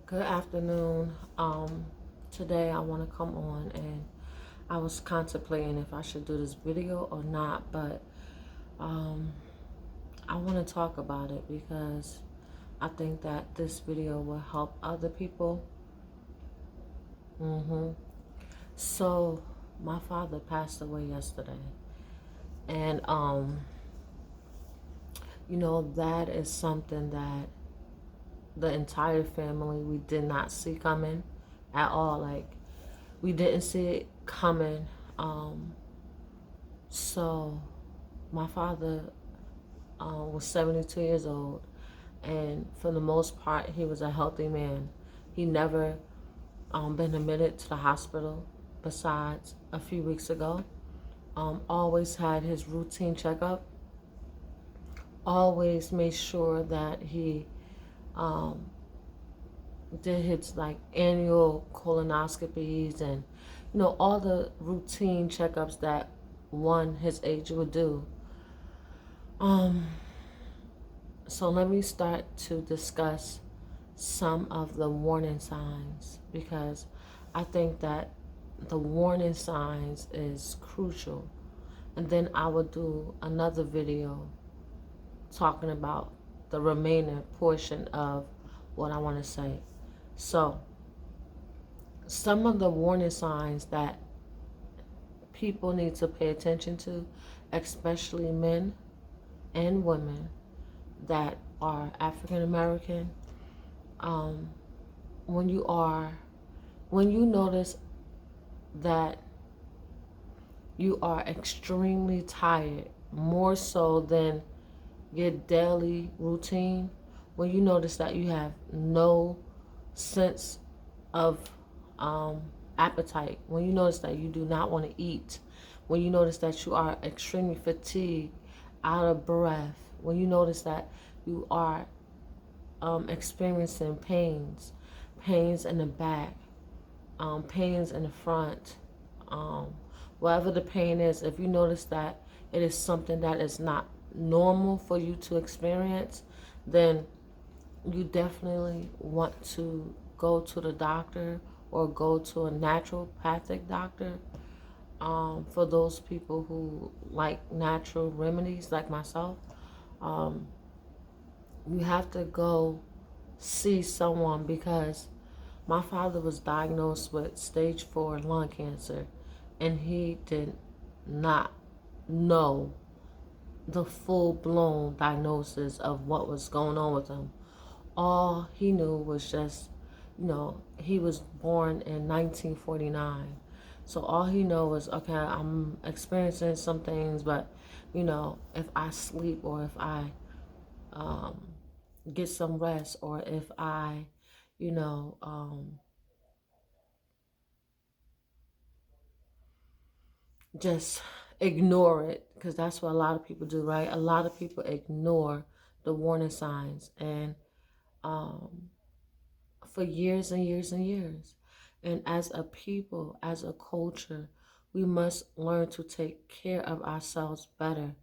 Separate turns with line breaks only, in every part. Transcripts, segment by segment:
Good afternoon. Today I want to come on and I was contemplating if I should do this video or not, but um, I want to talk about it because I think that this video will help other people. hmm So my father passed away yesterday, and that is something that the entire family we did not see coming at all. Like we didn't see it coming. Um, so my father was 72 years old, and for the most part, he was a healthy man. He never been admitted to the hospital besides a few weeks ago. Always had his routine checkup. Always made sure that he um, did his like annual colonoscopies and all the routine checkups that one his age would do. Um, so let me start to discuss some of the warning signs because I think that the warning signs is crucial. And then I will do another video talking about the remaining portion of what I want to say. So, some of the warning signs that people need to pay attention to, especially men and women that are African American, um, when you notice that you are extremely tired, more so than your daily routine, when you notice that you have no sense of um, appetite, when you notice that you do not want to eat, when you notice that you are extremely fatigued, out of breath, when you notice that you are experiencing pains in the back, pains in the front, um, whatever the pain is, if you notice that it is something that is not normal for you to experience, then you definitely want to go to the doctor or go to a naturopathic doctor. For those people who like natural remedies, like myself, um, you have to go see someone because my father was diagnosed with stage 4 lung cancer, and he did not know the full-blown diagnosis of what was going on with him. All he knew was just, he was born in 1949. So all he knew was, okay, I'm experiencing some things, but, if I sleep or if I um, get some rest or if I, you know, um, just ignore it, because that's what a lot of people do, right? A lot of people ignore the warning signs, and um, for years and years and years. And as a people, as a culture, we must learn to take care of ourselves better.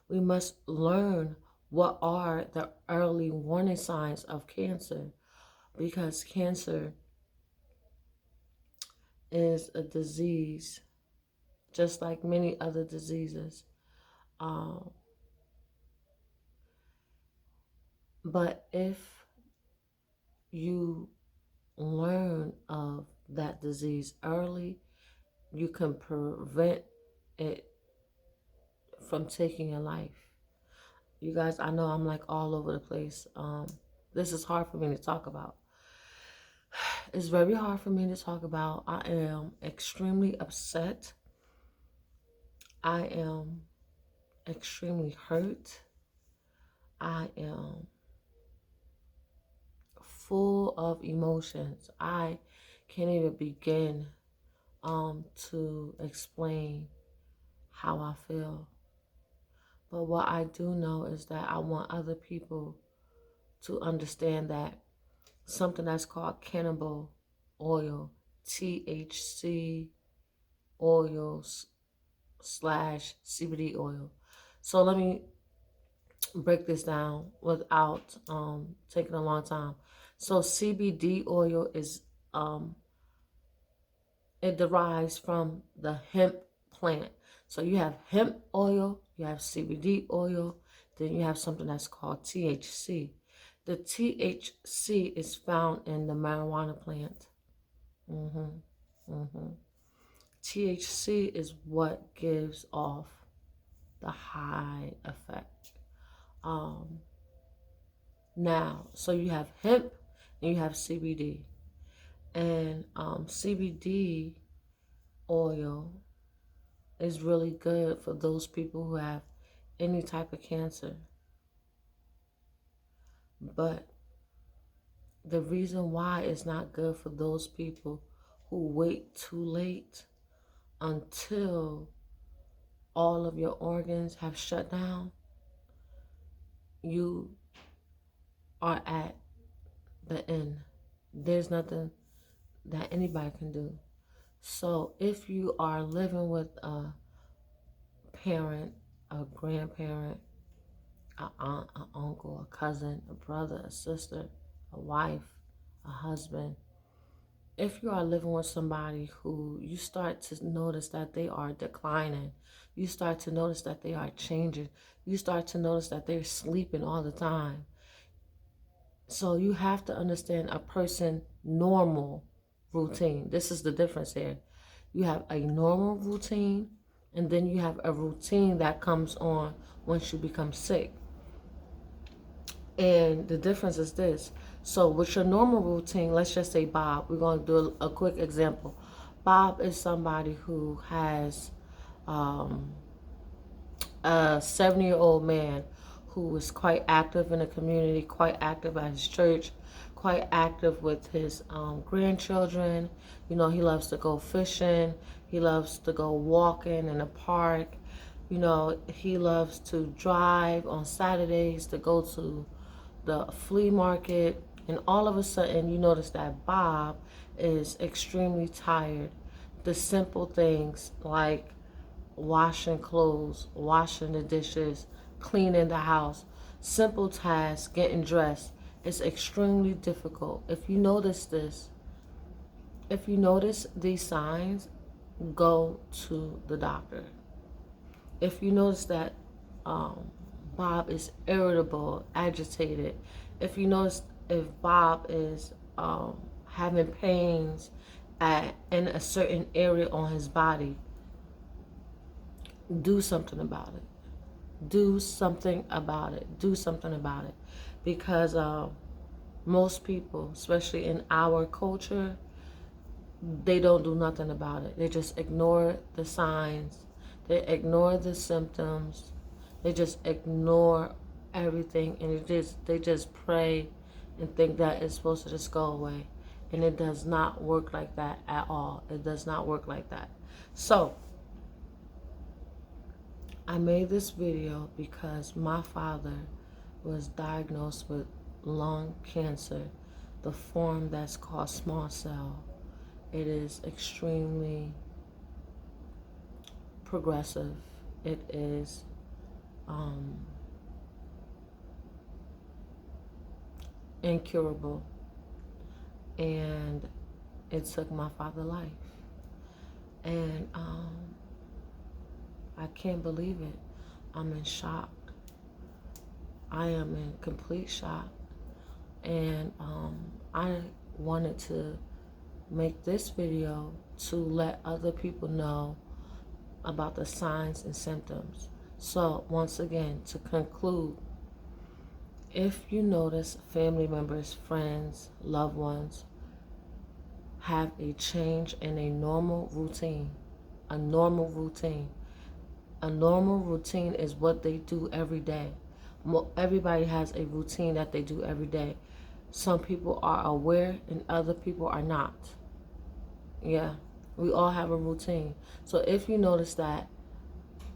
We must learn what are the early warning signs of cancer, because cancer is a disease just like many other diseases. Um, but if you learn of that disease early, you can prevent it from taking your life. You guys, I know I'm like all over the place. This is hard for me to talk about. It's very hard for me to talk about. I am extremely upset. I am extremely hurt. I am full of emotions. I can't even begin to explain how I feel. But what I do know is that I want other people to understand that something that's called cannabis oil, THC oils slash CBD oil. So let me break this down without taking a long time. So CBD oil is it derives from the hemp plant. So you have hemp oil, you have CBD oil, then you have something that's called THC. The THC is found in the marijuana plant. THC is what gives off the high effect. Now, so you have hemp and you have CBD. And CBD oil is really good for those people who have any type of cancer. But the reason why it's not good for those people who wait too late until all of your organs have shut down, you are at the end. There's nothing that anybody can do. So if you are living with a parent, a grandparent, an aunt, an uncle, a cousin, a brother, a sister, a wife, a husband, if you are living with somebody who you start to notice that they are declining, you start to notice that they are changing, you start to notice that they're sleeping all the time. So you have to understand a person normal routine. This is the difference here. You have a normal routine, and then you have a routine that comes on once you become sick. And the difference is this. So with your normal routine, let's just say Bob, we're going to do a quick example. Bob is somebody who has a 70-year-old man who is quite active in the community, quite active at his church, quite active with his grandchildren. You know, he loves to go fishing. He loves to go walking in the park. You know, he loves to drive on Saturdays to go to the flea market. And all of a sudden, you notice that Bob is extremely tired. The simple things like washing clothes, washing the dishes, cleaning the house, simple tasks, getting dressed, is extremely difficult. If you notice this, if you notice these signs, go to the doctor. If you notice that Bob is irritable, agitated, if you notice if Bob is having pains in a certain area on his body, do something about it. Do something about it. Do something about it. Because most people, especially in our culture, they don't do nothing about it. They just ignore the signs. They ignore the symptoms. They just ignore everything, and they just pray and think that it's supposed to just go away. And it does not work like that at all. It does not work like that. So I made this video because my father was diagnosed with lung cancer, the form that's called small cell. It is extremely progressive. It is incurable, and it took my father's life. And I can't believe it. I'm in shock. I am in complete shock. And I wanted to make this video to let other people know about the signs and symptoms. So once again, to conclude, if you notice family members, friends, loved ones have a change in a normal routine, a normal routine is what they do every day. Everybody has a routine that they do every day. Some people are aware and other people are not. Yeah, we all have a routine. So if you notice that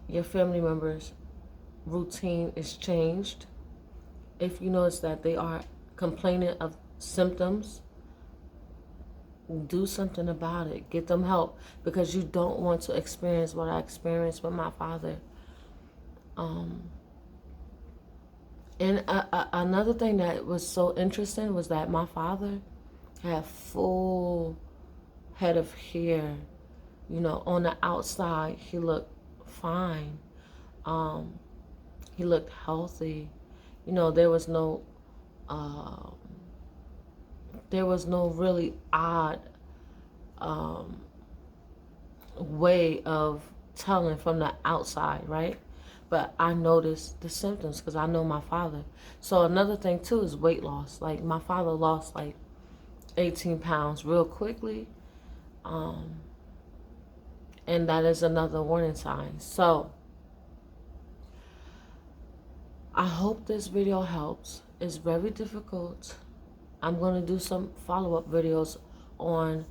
your family member's routine is changed, if you notice that they are complaining of symptoms, do something about it. Get them help, because you don't want to experience what I experienced with my father. And another thing that was so interesting was that my father had full head of hair. You know, on the outside, he looked fine. Um, he looked healthy. You know, uh, there was no really odd um, way of telling from the outside, right? But I noticed the symptoms because I know my father. So another thing too is weight loss. Like my father lost like 18 pounds real quickly. Um, and that is another warning sign. So I hope this video helps. It's very difficult. I'm going to do some follow-up videos on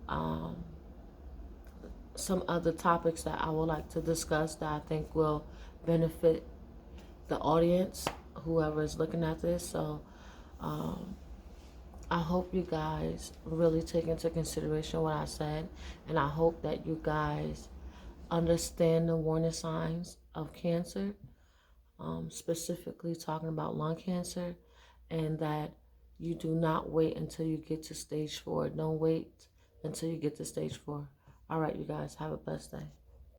um, some other topics that I would like to discuss that I think will benefit the audience, whoever is looking at this. So um, I hope you guys really take into consideration what I said, and I hope that you guys understand the warning signs of cancer, specifically talking about lung cancer, and that you do not wait until you get to stage 4. Don't wait until you get to stage 4. All right, you guys, have a blessed day.